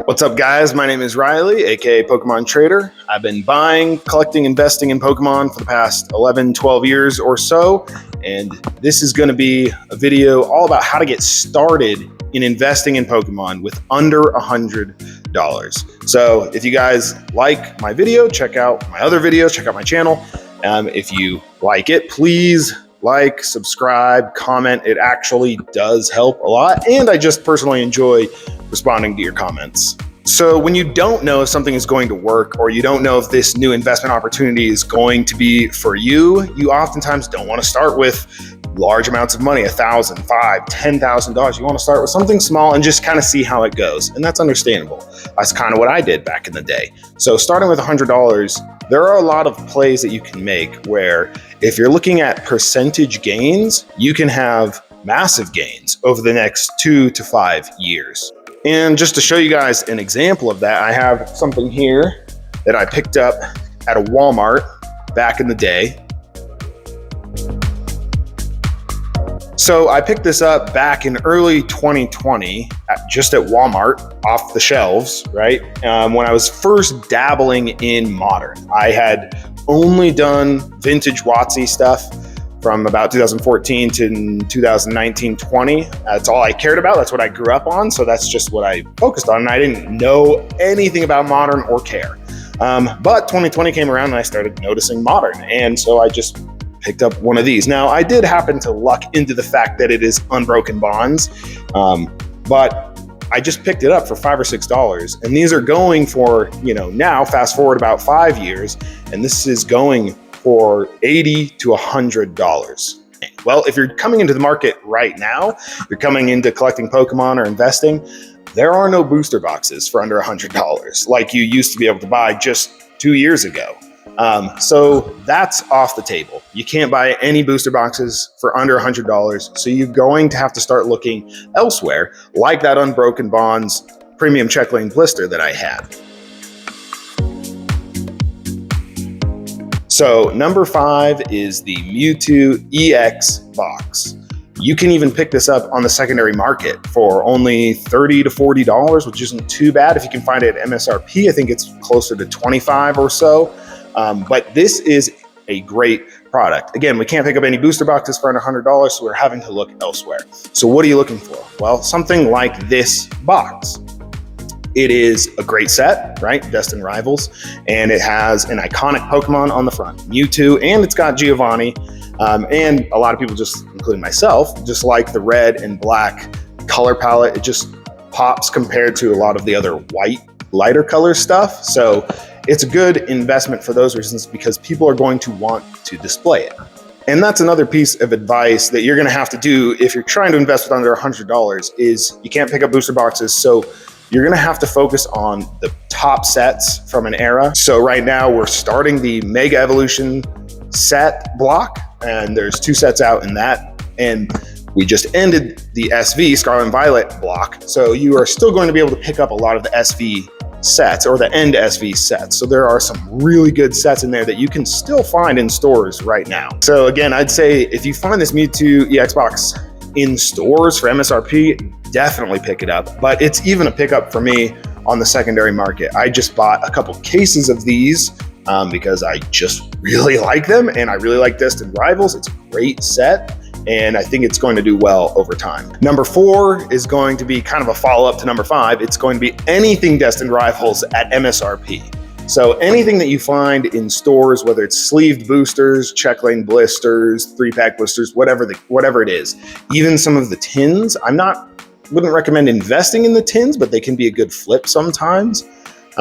What's up, guys? My name is Riley, aka Pokemon Trader. I've been buying, collecting, investing in Pokemon for the past 11, 12 years or so, and this is going to be a video all about how to get started in investing in Pokemon with under $100. So if you guys like my video, check out my other videos, check out my channel. If you like it, please like, subscribe, comment. It actually does help a lot, and I just personally enjoy responding to your comments. So when you don't know if something is going to work, or you don't know if this new investment opportunity is going to be for you, you oftentimes don't want to start with large amounts of money, $1,000, $5,000, $10,000. You want to start with something small and just kind of see how it goes. And that's understandable. That's kind of what I did back in the day. So starting with $100, there are a lot of plays that you can make where if you're looking at percentage gains, you can have massive gains over the next 2 to 5 years. And just to show you guys an example of that, I have something here that I picked up at a Walmart back in the day. So I picked this up back in early 2020, just at Walmart, off the shelves, right? When I was first dabbling in Modern. I had only done vintage WotC stuff from about 2014 to 2019-20. That's all I cared about. That's what I grew up on. So that's just what I focused on. And I didn't know anything about Modern or care. But 2020 came around and I started noticing Modern. And so I just picked up one of these. Now, I did happen to luck into the fact that it is unbroken bonds, but I just picked it up for $5 or $6. And these are going for, now fast forward about 5 years, and this is going for $80 to $100. Well, if you're coming into the market right now, you're coming into collecting Pokemon or investing, there are no booster boxes for under $100 like you used to be able to buy just 2 years ago. So that's off the table. You can't buy any booster boxes for under $100. So you're going to have to start looking elsewhere, like that Unbroken Bonds premium check lane blister that I had. So number 5 is the Mewtwo EX box. You can even pick this up on the secondary market for only $30 to $40, which isn't too bad. If you can find it at MSRP, I think it's closer to $25 or so. But this is a great product. Again, we can't pick up any booster boxes for under $100, so we're having to look elsewhere. So what are you looking for? Well, something like this box. It is a great set, right? Destined Rivals, and it has an iconic Pokemon on the front, Mewtwo, and it's got Giovanni. And a lot of people, just including myself, just like the red and black color palette. It just pops compared to a lot of the other white, lighter color stuff. So it's a good investment for those reasons, because people are going to want to display it. And that's another piece of advice that you're going to have to do if you're trying to invest with under $100 is you can't pick up booster boxes. So you're going to have to focus on the top sets from an era. So right now we're starting the Mega Evolution set block, and there's 2 sets out in that. And we just ended the SV Scarlet and Violet block. So you are still going to be able to pick up a lot of the SV sets or the end SV sets. So there are some really good sets in there that you can still find in stores right now. So again, I'd say if you find this Mewtwo EX box in stores for MSRP, definitely pick it up. But it's even a pickup for me on the secondary market. I just bought a couple cases of these because I just really like them, and I really like Destined Rivals. It's a great set, and I think it's going to do well over time. Number 4 is going to be kind of a follow-up to number 5. It's going to be anything Destined Rivals at MSRP. So anything that you find in stores, whether it's sleeved boosters, check lane blisters, 3-pack blisters, whatever it is, even some of the tins. Wouldn't recommend investing in the tins, but they can be a good flip sometimes.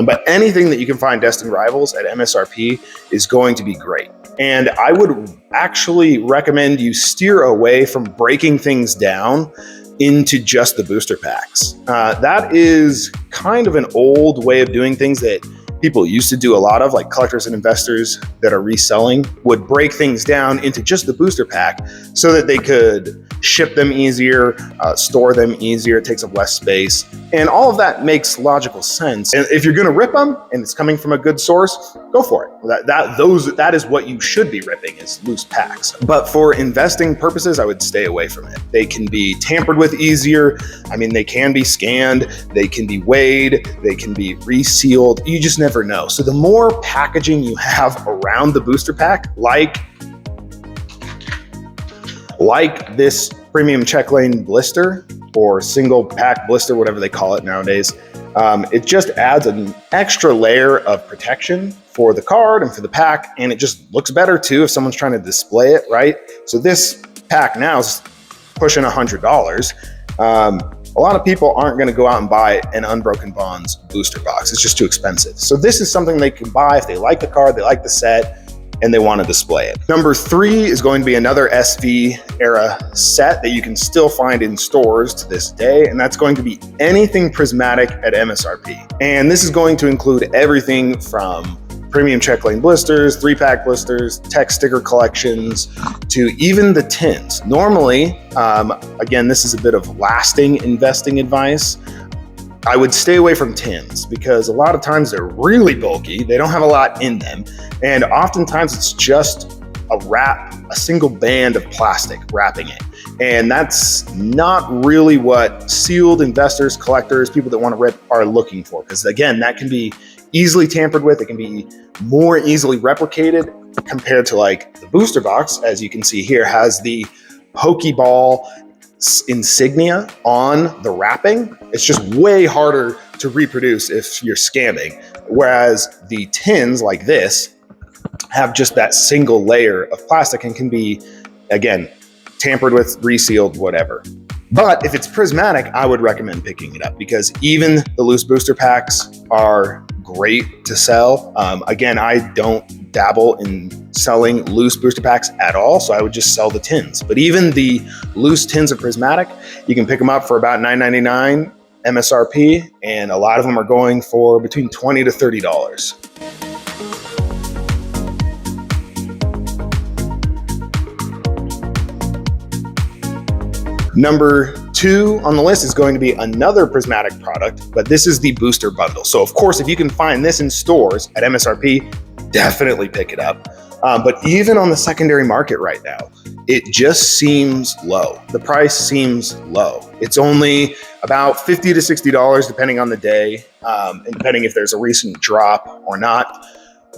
But anything that you can find Destined Rivals at MSRP is going to be great. And I would actually recommend you steer away from breaking things down into just the booster packs. That is kind of an old way of doing things that people used to do a lot of, like collectors and investors that are reselling would break things down into just the booster pack so that they could ship them easier, store them easier, it takes up less space. And all of that makes logical sense. And if you're gonna rip them and it's coming from a good source, go for it. That is what you should be ripping, is loose packs. But for investing purposes, I would stay away from it. They can be tampered with easier. I mean, they can be scanned, they can be weighed, they can be resealed. You just never know. So the more packaging you have around the booster pack, like this premium check lane blister or single pack blister, whatever they call it nowadays, it just adds an extra layer of protection for the card and for the pack, and it just looks better too if someone's trying to display it, right? So this pack now is pushing $100. A lot of people aren't going to go out and buy an Unbroken Bonds booster box. It's just too expensive. So this is something they can buy if they like the card, they like the set, and they want to display it. Number 3 is going to be another SV era set that you can still find in stores to this day, and that's going to be anything Prismatic at MSRP. And this is going to include everything from premium check lane blisters, 3-pack blisters, tech sticker collections, to even the tins. Normally, again, this is a bit of lasting investing advice, I would stay away from tins because a lot of times they're really bulky, they don't have a lot in them, and oftentimes it's just a single band of plastic wrapping it. And that's not really what sealed investors, collectors, people that want to rip are looking for, because again, that can be easily tampered with, it can be more easily replicated compared to like the booster box, as you can see here, has the Pokeball insignia on the wrapping. It's just way harder to reproduce if you're scamming. Whereas the tins like this have just that single layer of plastic and can be, again, tampered with, resealed, whatever. But if it's Prismatic, I would recommend picking it up because even the loose booster packs are great to sell. Again, I don't dabble in selling loose booster packs at all, so I would just sell the tins. But even the loose tins of Prismatic, you can pick them up for about $9.99 MSRP, and a lot of them are going for between $20 to $30. Number 2 on the list is going to be another Prismatic product, but this is the booster bundle. So of course, if you can find this in stores at MSRP, definitely pick it up. But even on the secondary market right now, it just seems low. The price seems low. It's only about $50 to $60 depending on the day, and depending if there's a recent drop or not.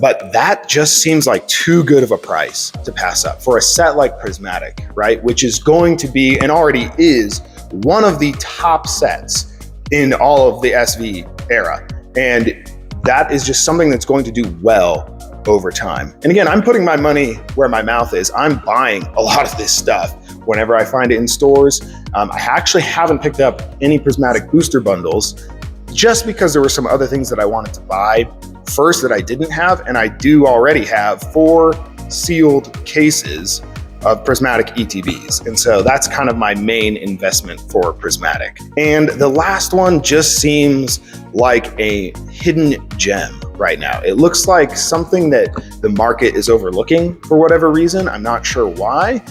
But that just seems like too good of a price to pass up for a set like Prismatic, right? Which is going to be, and already is, one of the top sets in all of the SV era. And that is just something that's going to do well over time. And again, I'm putting my money where my mouth is. I'm buying a lot of this stuff whenever I find it in stores. I actually haven't picked up any Prismatic booster bundles just because there were some other things that I wanted to buy first that I didn't have, and I do already have 4 sealed cases of Prismatic ETBs. And so that's kind of my main investment for Prismatic. And the last one just seems like a hidden gem right now. It looks like something that the market is overlooking for whatever reason. I'm not sure why.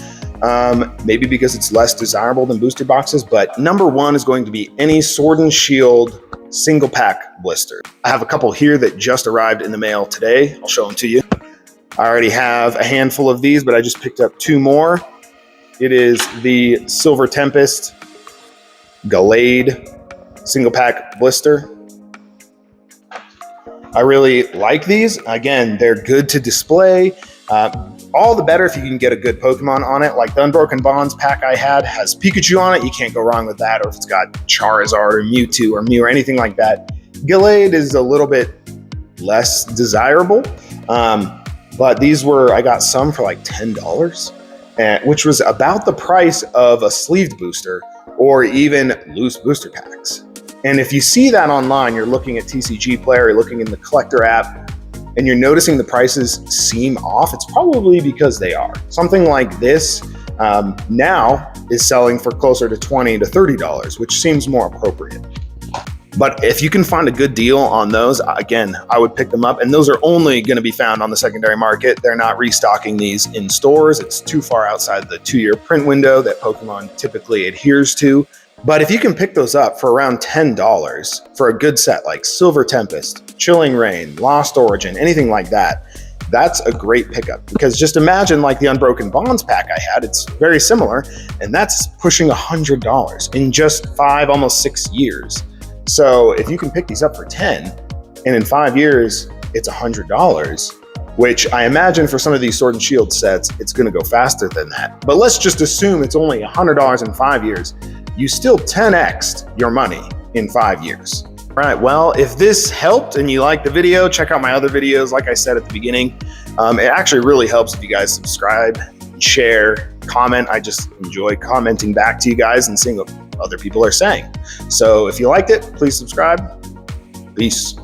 Maybe because it's less desirable than booster boxes, but number 1 is going to be any Sword and Shield single pack blister. I have a couple here that just arrived in the mail today. I'll show them to you. I already have a handful of these, but I just picked up 2 more. It is the Silver Tempest Gallade single pack blister. I really like these. Again, they're good to display. All the better if you can get a good Pokemon on it. Like the Unbroken Bonds pack I had has Pikachu on it. You can't go wrong with that. Or if it's got Charizard or Mewtwo or Mew or anything like that. Gallade is a little bit less desirable. But these I got some for like $10, which was about the price of a sleeved booster or even loose booster packs. And if you see that online, you're looking at TCG Player, you're looking in the collector app, and you're noticing the prices seem off, it's probably because they are. Something like this now is selling for closer to $20 to $30, which seems more appropriate. But if you can find a good deal on those, again, I would pick them up. And those are only going to be found on the secondary market. They're not restocking these in stores. It's too far outside the 2-year print window that Pokemon typically adheres to. But if you can pick those up for around $10 for a good set like Silver Tempest, Chilling Reign, Lost Origin, anything like that, that's a great pickup. Because just imagine like the Unbroken Bonds pack I had, it's very similar, and that's pushing $100 in just 5, almost 6 years. So if you can pick these up for 10, and in 5 years, it's $100, which I imagine for some of these Sword and Shield sets, it's gonna go faster than that. But let's just assume it's only $100 in 5 years. You still 10x'd your money in 5 years. All right, well, if this helped and you liked the video, check out my other videos. Like I said at the beginning, it actually really helps if you guys subscribe, share, comment. I just enjoy commenting back to you guys and seeing what other people are saying. So if you liked it, please subscribe. Peace.